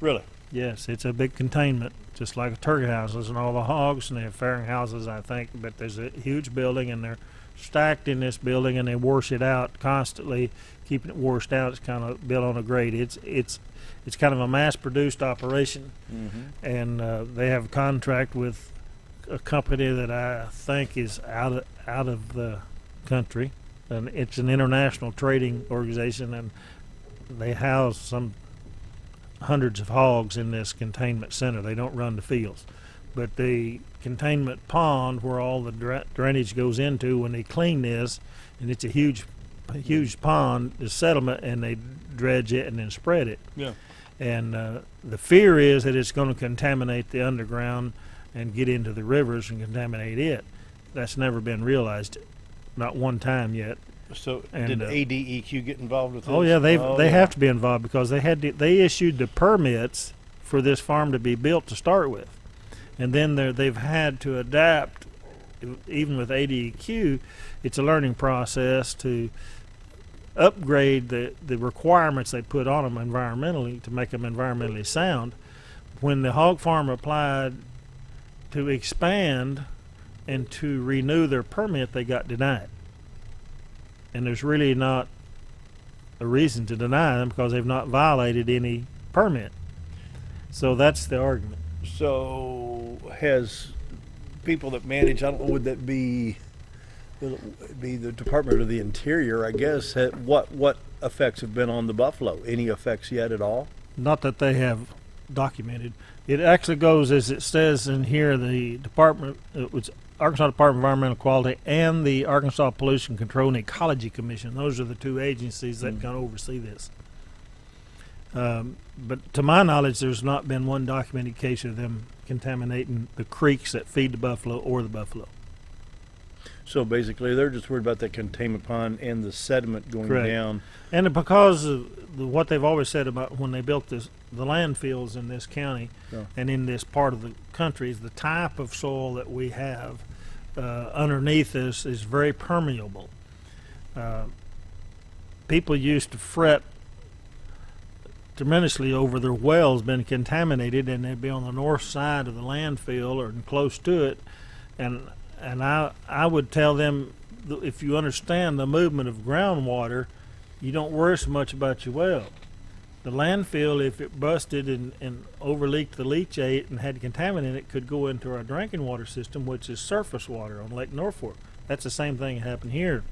Really? Yes, it's a big containment, just like turkey houses and all the hogs, and they have farrowing houses, I think. But there's a huge building, and they're stacked in this building, and they wash it out constantly, keeping it washed out. It's kind of built on a grade. It's kind of a mass-produced operation, and they have a contract with a company that I think is out of the country, and it's an international trading organization, and they house some hundreds of hogs in this containment center. They don't run the fields, but the containment pond where all the drainage goes into, when they clean this, and it's a huge pond, the settlement, and they dredge it and then spread it. Yeah. And the fear is that it's going to contaminate the underground and get into the rivers and contaminate it. That's never been realized, not one time yet. So And, did ADEQ get involved with this? Oh yeah, they have to be involved because they issued the permits for this farm to be built to start with, and then they've had to adapt. Even with ADEQ, it's a learning process to upgrade the requirements they put on them environmentally to make them environmentally sound. When the hog farm applied to expand and to renew their permit, they got denied. And there's really not a reason to deny them because they've not violated any permit. So that's the argument. So has people that manage, I don't know, would that be the Department of the Interior, I guess, what effects have been on the buffalo? Any effects yet at all? Not that they have documented. It actually goes, as it says in here, the Department, it's Arkansas Department of Environmental Quality and the Arkansas Pollution Control and Ecology Commission. Those are the two agencies that can oversee this. But to my knowledge, there's not been one documented case of them contaminating the creeks that feed the buffalo or the buffalo. So basically, they're just worried about that containment pond and the sediment going Correct. down. And because of what they've always said about when they built the landfills in this county and in this part of the country, is the type of soil that we have underneath us is very permeable. People used to fret tremendously over their wells being contaminated, and they'd be on the north side of the landfill or close to it, and I would tell them, if you understand the movement of groundwater, you don't worry so much about your well. The landfill, if it busted and overleaked the leachate and had contaminant in it, could go into our drinking water system, which is surface water on Lake Norfolk. That's the same thing that happened here.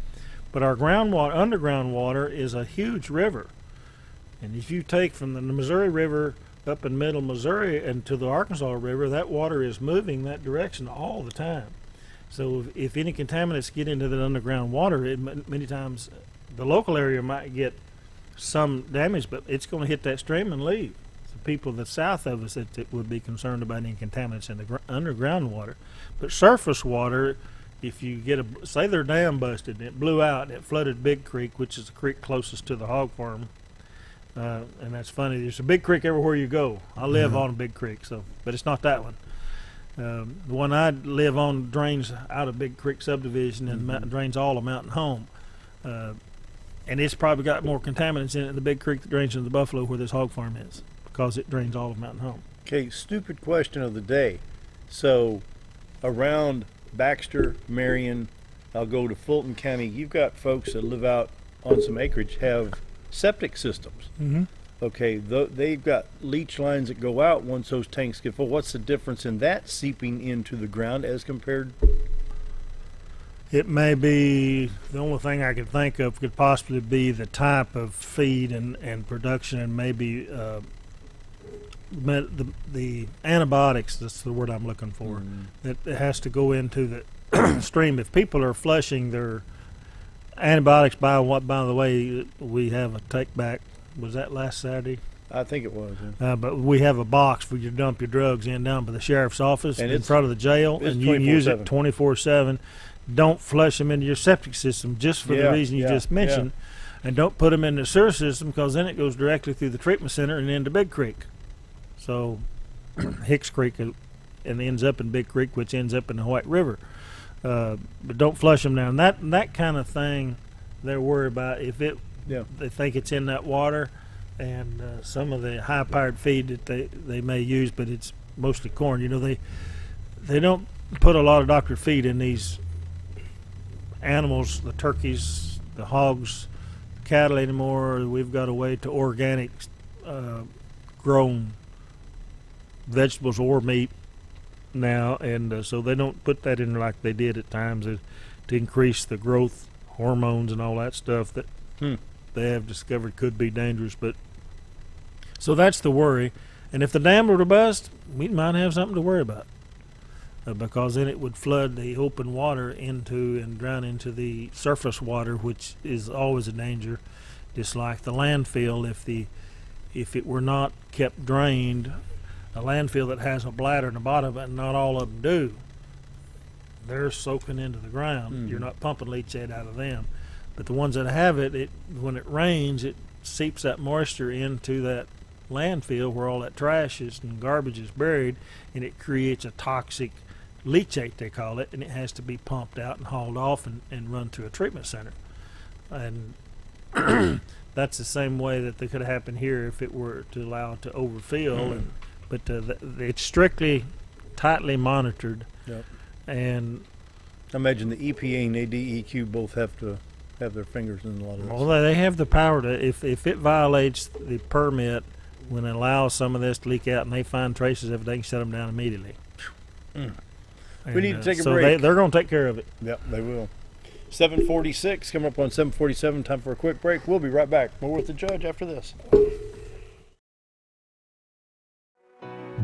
But our groundwater, underground water, is a huge river. And if you take from the Missouri River up in middle Missouri and to the Arkansas River, that water is moving that direction all the time. So if any contaminants get into the underground water, many times the local area might get some damage, but it's going to hit that stream and leave. So people that's south of us that would be concerned about any contaminants in the underground water. But surface water, if you get say their dam busted and it blew out and it flooded Big Creek, which is the creek closest to the hog farm, and that's funny, there's a big creek everywhere you go. I live on a big creek, but it's not that one. The one I live on drains out of Big Creek subdivision and drains all of Mountain Home. And it's probably got more contaminants in it than the Big Creek that drains into the Buffalo where this hog farm is, because it drains all of Mountain Home. Okay, stupid question of the day. So around Baxter, Marion, I'll go to Fulton County, you've got folks that live out on some acreage have septic systems. Okay, they've got leach lines that go out once those tanks get full. What's the difference in that seeping into the ground as compared? It may be, the only thing I could think of could possibly be the type of feed and production, and maybe the antibiotics, that's the word I'm looking for, that has to go into the stream. If people are flushing their antibiotics, by the way, we have a take back. Was that last Saturday? I think it was. But we have a box where you dump your drugs down by the sheriff's office and in front of the jail, and you can use it 24/7. Don't flush them into your septic system just for the reason you just mentioned, and don't put them in the sewer system, because then it goes directly through the treatment center and into Big Creek. So Hicks Creek and ends up in Big Creek, which ends up in the White River. But don't flush them down. That kind of thing they're worried about. If they think it's in that water, and some of the high-powered feed that they may use, but it's mostly corn. You know, they don't put a lot of doctored feed in these animals, the turkeys, the hogs, the cattle anymore. We've got a way to organic grown vegetables or meat now, and so they don't put that in like they did at times to increase the growth hormones and all that stuff that they have discovered could be dangerous. But so that's the worry. And if the dam were to bust, we might have something to worry about, because then it would flood the open water into and drown into the surface water, which is always a danger. Just like the landfill, if it were not kept drained, a landfill that has a bladder in the bottom of it, and not all of them do, they're soaking into the ground. You're not pumping leachate out of them. But the ones that have it, when it rains, it seeps that moisture into that landfill where all that trash is and garbage is buried, and it creates a toxic leachate, they call it, and it has to be pumped out and hauled off and run to a treatment center. And that's the same way that they could have happened here if it were to allow it to overfill. But it's strictly, tightly monitored. Yep. And I imagine the EPA and ADEQ both have to have their fingers in a lot of this. Well, they have the power to, if it violates the permit, when it allows some of this to leak out and they find traces of it, they can shut them down immediately. We need to take a so break. They're going to take care of it. Yep, they will. 7:46, coming up on 7:47, time for a quick break. We'll be right back. More with the judge after this.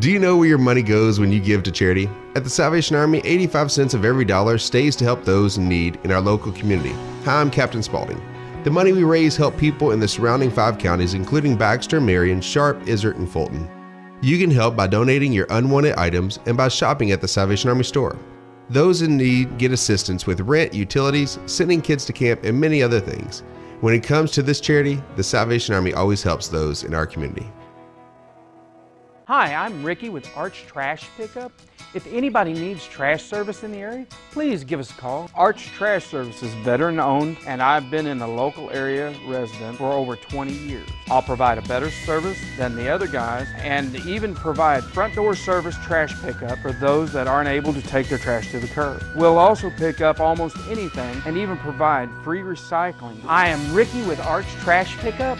Do you know where your money goes when you give to charity? At the Salvation Army, 85 cents of every dollar stays to help those in need in our local community. Hi, I'm Captain Spaulding. The money we raise help people in the surrounding 5 counties, including Baxter, Marion, Sharp, Izard, and Fulton. You can help by donating your unwanted items and by shopping at the Salvation Army store. Those in need get assistance with rent, utilities, sending kids to camp, and many other things. When it comes to this charity, the Salvation Army always helps those in our community. Hi, I'm Ricky with Arch Trash Pickup. If anybody needs trash service in the area, please give us a call. Arch Trash Service is veteran owned, and I've been in the local area resident for over 20 years. I'll provide a better service than the other guys, and even provide front door service trash pickup for those that aren't able to take their trash to the curb. We'll also pick up almost anything and even provide free recycling. I am Ricky with Arch Trash Pickup,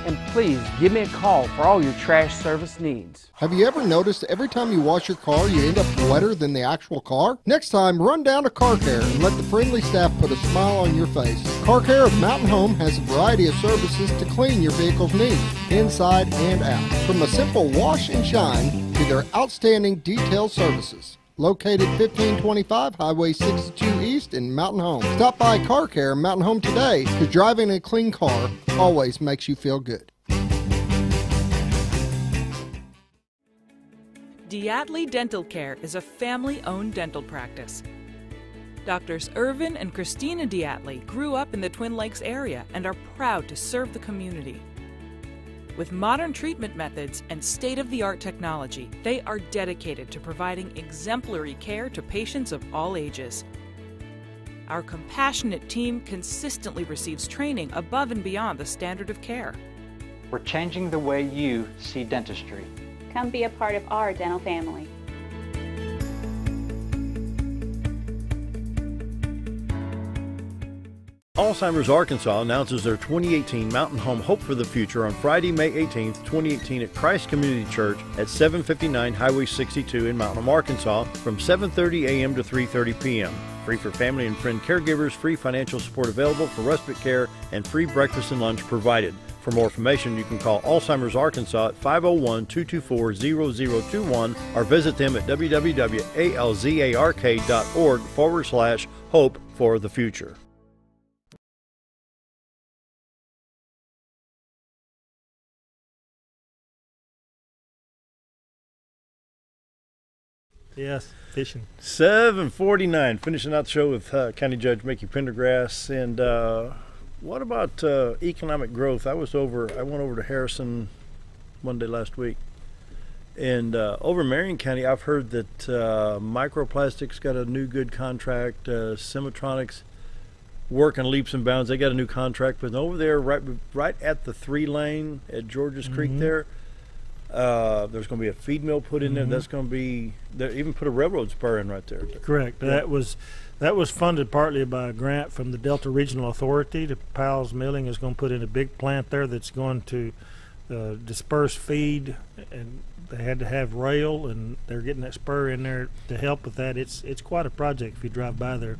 and please give me a call for all your trash service needs. Have you ever noticed every time you wash your car, you end up wetter than the actual car? Next time, run down to Car Care and let the friendly staff put a smile on your face. Car Care of Mountain Home has a variety of services to clean your vehicle's needs, inside and out. From a simple wash and shine to their outstanding detail services. Located 1525 Highway 62 East in Mountain Home. Stop by Car Care Mountain Home today, because driving a clean car always makes you feel good. Diatley Dental Care is a family-owned dental practice. Doctors Irvin and Christina Diatley grew up in the Twin Lakes area and are proud to serve the community. With modern treatment methods and state-of-the-art technology, they are dedicated to providing exemplary care to patients of all ages. Our compassionate team consistently receives training above and beyond the standard of care. We're changing the way you see dentistry. Come be a part of our dental family. Alzheimer's Arkansas announces their 2018 Mountain Home Hope for the Future on Friday, May 18th, 2018 at Christ Community Church at 759 Highway 62 in Mountain Home, Arkansas from 7:30 a.m. to 3:30 p.m. Free for family and friend caregivers, free financial support available for respite care, and free breakfast and lunch provided. For more information, you can call Alzheimer's Arkansas at 501-224-0021 or visit them at www.alzark.org/hope for the future. Yes, fishing. 7:49, finishing out the show with County Judge Mickey Pendergrass. And what about economic growth? I went over to Harrison one day last week, And over in Marion County, I've heard that Microplastics got a new good contract. Semitronics working leaps and bounds. They got a new contract, but over there, right at the 3-lane at Georges Creek there, there's going to be a feed mill put in there. That's going to be, they even put a railroad spur in right there. Correct. Yeah. That was funded partly by a grant from the Delta Regional Authority. The Powell's Milling is going to put in a big plant there that's going to disperse feed, and they had to have rail, and they're getting that spur in there to help with that. It's quite a project if you drive by there.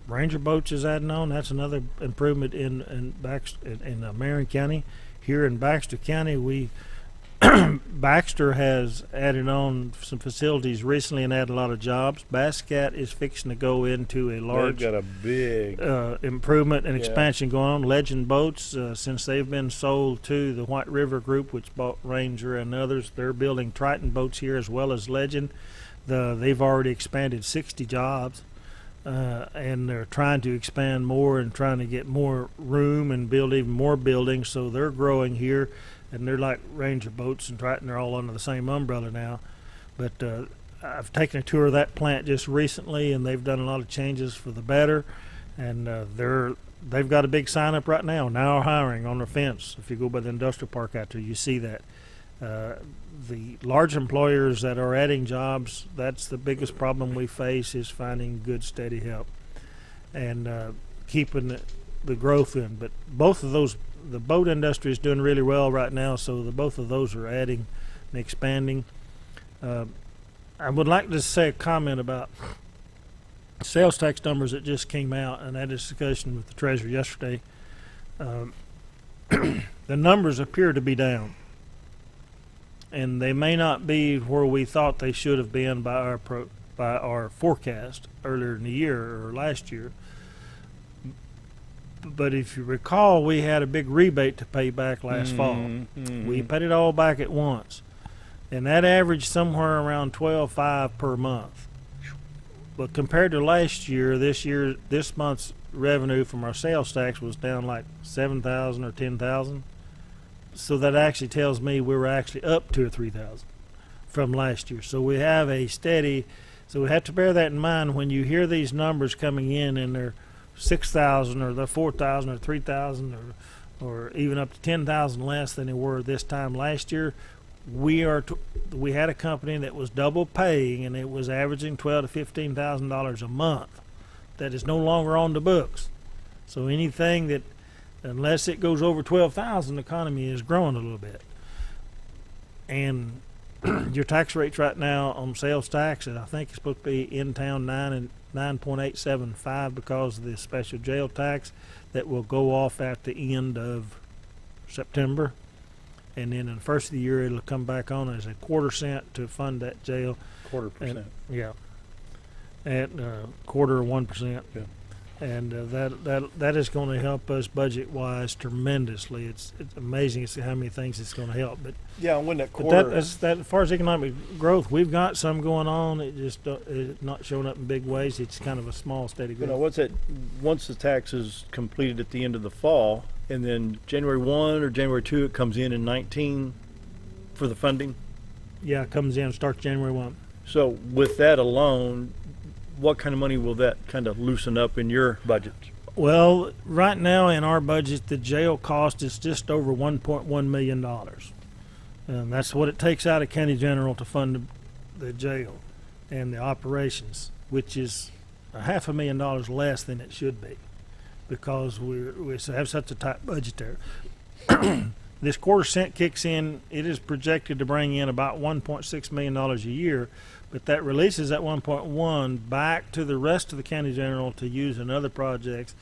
Ranger boats is adding on. That's another improvement in Marion County. Here in Baxter County, Baxter has added on some facilities recently and added a lot of jobs. Bascat is fixing to go into a large. They've got a big improvement and expansion going on. Legend Boats, since they've been sold to the White River Group, which bought Ranger and others, they're building Triton boats here as well as Legend. They've already expanded 60 jobs. And they're trying to expand more and trying to get more room and build even more buildings, so they're growing here, and they're like Ranger Boats and Triton, they're all under the same umbrella now. But I've taken a tour of that plant just recently, and they've done a lot of changes for the better, and they've got a big sign up right now hiring on their fence. If you go by the industrial park out there, you see that. The large employers that are adding jobs, that's the biggest problem we face, is finding good, steady help and keeping the growth in. But both of those, the boat industry is doing really well right now, so both of those are adding and expanding. I would like to say a comment about sales tax numbers that just came out, and I had a discussion with the treasurer yesterday. The numbers appear to be down, and they may not be where we thought they should have been by our forecast earlier in the year or last year. But if you recall, we had a big rebate to pay back last fall. We paid it all back at once, and that averaged somewhere around $12.5 per month. But compared to last year, this month's revenue from our sales tax was down like $7,000 or $10,000. So that actually tells me we were actually up $2,000 or $3,000 from last year. So we have a steady. So we have to bear that in mind when you hear these numbers coming in, and they're 6,000 or they're 4,000 or 3,000 or even up to 10,000 less than they were this time last year. We had a company that was double paying, and it was averaging $12,000 to $15,000 a month. That is no longer on the books. So anything that, unless it goes over 12,000, the economy is growing a little bit. And your tax rates right now on sales tax, I think it's supposed to be in town 9.875 because of the special jail tax that will go off at the end of September. And then in the first of the year, it'll come back on as a 1/4 cent to fund that jail. 1/4%. Yeah. At 1/4 or 1%. Yeah. And that is going to help us budget-wise tremendously. It's amazing to see how many things it's going to help. But yeah, when that quarter, as far as economic growth, we've got some going on. It just it's not showing up in big ways. It's kind of a small, steady growth. What's that? Once the tax is completed at the end of the fall, and then January 1 or January 2, it comes in 19 for the funding. Yeah, it comes in, starts January 1. So with that alone, what kind of money will that kind of loosen up in your budget? Well, right now in our budget, the jail cost is just over $1.1 million. And that's what it takes out of County General to fund the jail and the operations, which is $500,000 less than it should be because we have such a tight budget there. This 1/4 cent kicks in. It is projected to bring in about $1.6 million a year, but that releases that 1.1 back to the rest of the County General to use in other projects.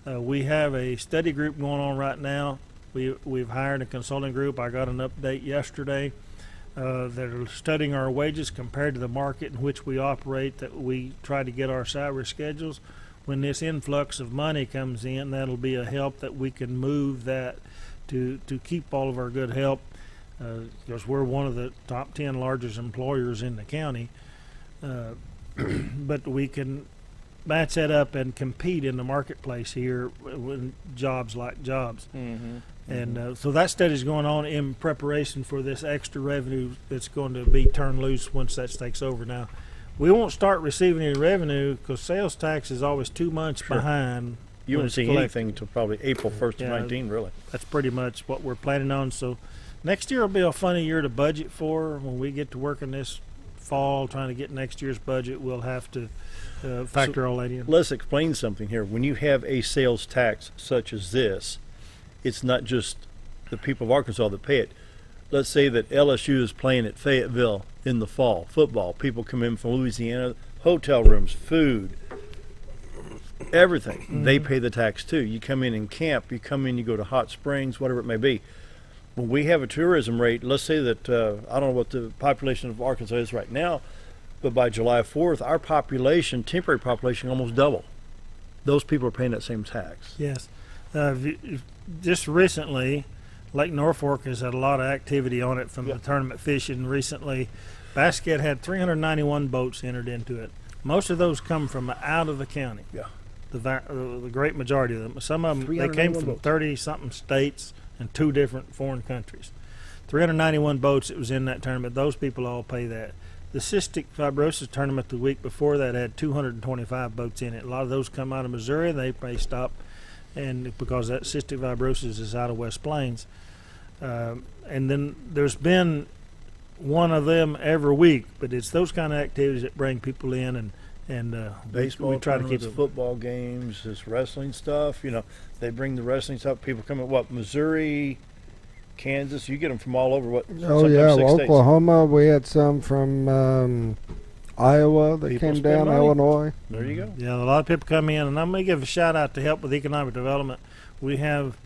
We have a study group going on right now. We've hired a consulting group. I got an update yesterday that are studying our wages compared to the market in which we operate, that we try to get our salary schedules. When this influx of money comes in, that'll be a help that we can move that to keep all of our good help, because we're one of the top 10 largest employers in the county. But we can match that up and compete in the marketplace here when jobs like jobs. Mm-hmm. And so that study's going on in preparation for this extra revenue that's going to be turned loose once that takes over. Now, we won't start receiving any revenue because sales tax is always 2 months behind. You won't see anything until probably April 1st of 19, really. That's pretty much what we're planning on. So next year will be a funny year to budget for. When we get to working this fall trying to get next year's budget, we'll have to factor all that in. Let's explain something here. When you have a sales tax such as this, it's not just the people of Arkansas that pay it. Let's say that LSU is playing at Fayetteville in the fall, football. People come in from Louisiana, hotel rooms, food, everything. Mm-hmm. They pay the tax too. You come in and camp, you come in, you go to hot springs, whatever it may be. When we have a tourism rate, let's say that, I don't know what the population of Arkansas is right now, but by July 4th, our population, temporary population, almost double. Those people are paying that same tax. Yes. Just recently, Lake Norfolk has had a lot of activity on it from the tournament fishing recently. Basket had 391 boats entered into it. Most of those come from out of the county. Yeah. The great majority of them. Some of them, they came from 30-something states and 2 different foreign countries. 391 boats that was in that tournament. Those people all pay that. The cystic fibrosis tournament the week before that had 225 boats in it. A lot of those come out of Missouri. They may stop, and because that cystic fibrosis is out of West Plains. And then there's been one of them every week, but it's those kind of activities that bring people in, and baseball, we try to keep them. Football games, this wrestling stuff. You know, they bring the wrestling stuff. People come in Missouri, Kansas. You get them from all over. Oklahoma. We had some from Iowa that came down, Illinois. There you go. Yeah, a lot of people come in, and I'm going to give a shout out to Help with Economic Development. We have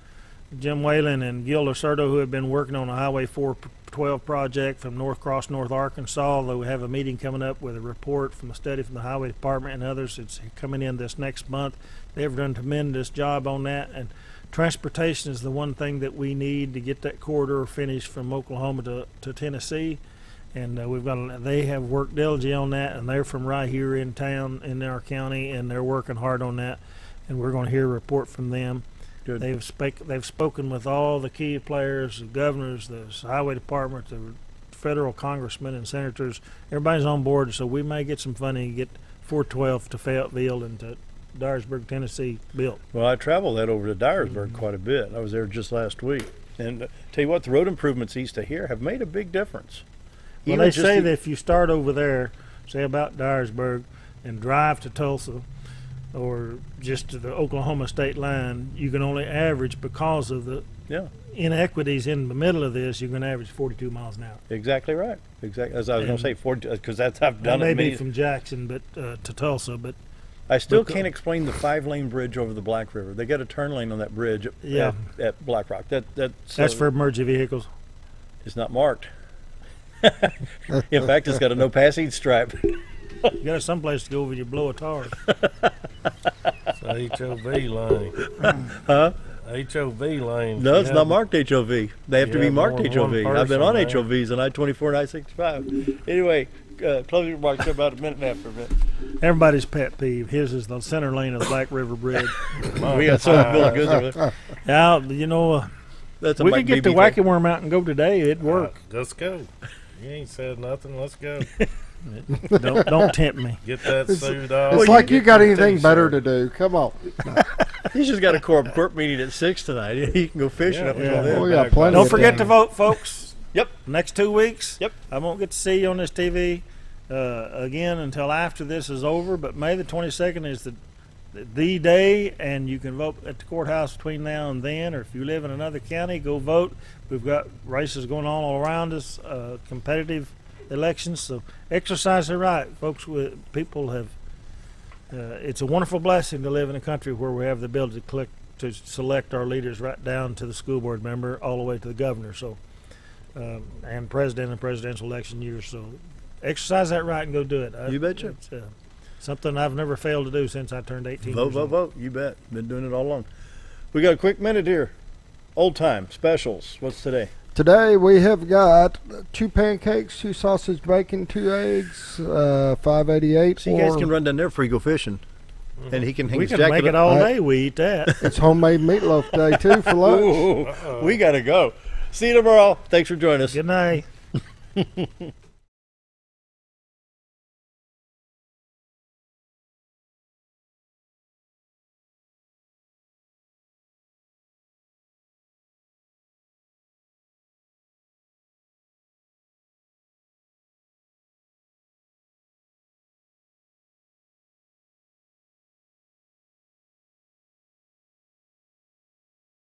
Jim Whalen and Gil Lacerdo, who have been working on a Highway 412 project from North Cross, North Arkansas. Though we have a meeting coming up with a report from a study from the Highway Department and others. It's coming in this next month. They've done a tremendous job on that, and transportation is the one thing that we need to get that corridor finished from Oklahoma to Tennessee. And they have worked diligently on that, and they're from right here in town in our county, and they're working hard on that. And we're going to hear a report from them. Good. They've spoken with all the key players, the governors, the highway department, the federal congressmen and senators. Everybody's on board, so we may get some funding to get 412 to Fayetteville and to Dyersburg, Tennessee built. Well, I traveled that over to Dyersburg quite a bit. I was there just last week. And tell you what, the road improvements east of here have made a big difference. Well, they say that if you start over there, say about Dyersburg, and drive to Tulsa or just to the Oklahoma state line, you can only average, because of the inequities in the middle of this, you can average 42 miles an hour. Exactly right. Exactly. As I was going to say, 40, because I've done it. Maybe from Jackson, but to Tulsa, but I still can't explain the 5-lane bridge over the Black River. They got a turn lane on that bridge at Black Rock. That's for emergency vehicles. It's not marked. In fact, it's got a no passing stripe. You got someplace to go when you blow a tar. It's a HOV lane. Huh? HOV lane. No, it's not marked HOV. They have to be marked HOV. I've been on there. HOVs on I-24 and I-65. Anyway, closing remarks about a minute and a half for a minute. Everybody's pet peeve. His is the center lane of the Black River Bridge. We got so much bill of goods over there. Yeah, you know, we could get the Wacky Worm out and go today. It'd work. Let's go. You ain't said nothing. Let's go. Don't tempt me. Get that suit off. It's like you got anything better to do. Come on. He's just got a court meeting at 6 tonight. He can go fishing up until then. We got plenty. Don't forget to vote, folks. Yep. Next 2 weeks. Yep. I won't get to see you on this TV again until after this is over. But May the 22nd is the day, and you can vote at the courthouse between now and then. Or if you live in another county, go vote. We've got races going on all around us, competitive elections, so exercise their right, folks. People have it's a wonderful blessing to live in a country where we have the ability to select our leaders right down to the school board member, all the way to the governor, so and president and presidential election years. So exercise that right and go do it. You betcha. It's something I've never failed to do since I turned 18 years old. Vote. You bet. Been doing it all along. We got a quick minute here. Old time specials. What's today? Today we have got 2 pancakes, 2 sausage bacon, 2 eggs, $5.88. So you guys can run down there before you go fishing. and he can hang We his can jacket make it up. all day. We eat that. It's homemade meatloaf day, too, for lunch. Ooh, we got to go. See you tomorrow. Thanks for joining us. Good night.